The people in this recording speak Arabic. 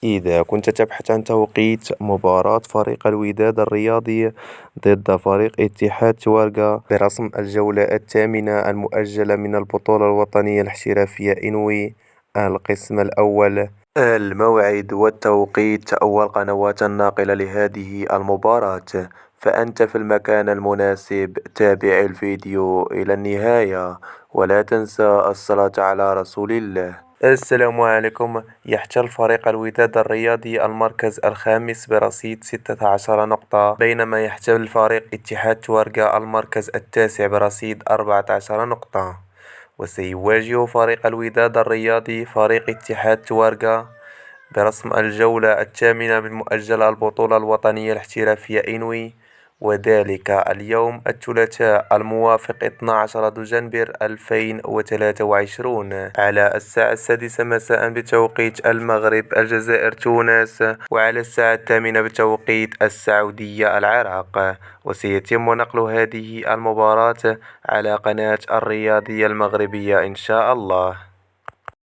إذا كنت تبحث عن توقيت مباراة فريق الوداد الرياضي ضد فريق اتحاد تورقة برسم الجولة الثامنة المؤجلة من البطولة الوطنية الاحترافية إنوي القسم الأول، الموعد والتوقيت والقنوات الناقلة لهذه المباراة، فأنت في المكان المناسب. تابع الفيديو إلى النهاية ولا تنسى الصلاة على رسول الله. السلام عليكم. يحتل فريق الوداد الرياضي المركز الخامس برصيد 16 نقطة، بينما يحتل فريق اتحاد تورقة المركز التاسع برصيد 14 نقطة. وسيواجه فريق الوداد الرياضي فريق اتحاد تورقة برسم الجولة الثامنة من مؤجل البطولة الوطنية الاحترافية إنوي، وذلك اليوم الثلاثاء الموافق 12 دجنبر 2023 على الساعة 6 مساء بتوقيت المغرب الجزائر تونس، وعلى الساعة 8 بتوقيت السعودية العراق. وسيتم نقل هذه المباراة على قناة الرياضية المغربية إن شاء الله.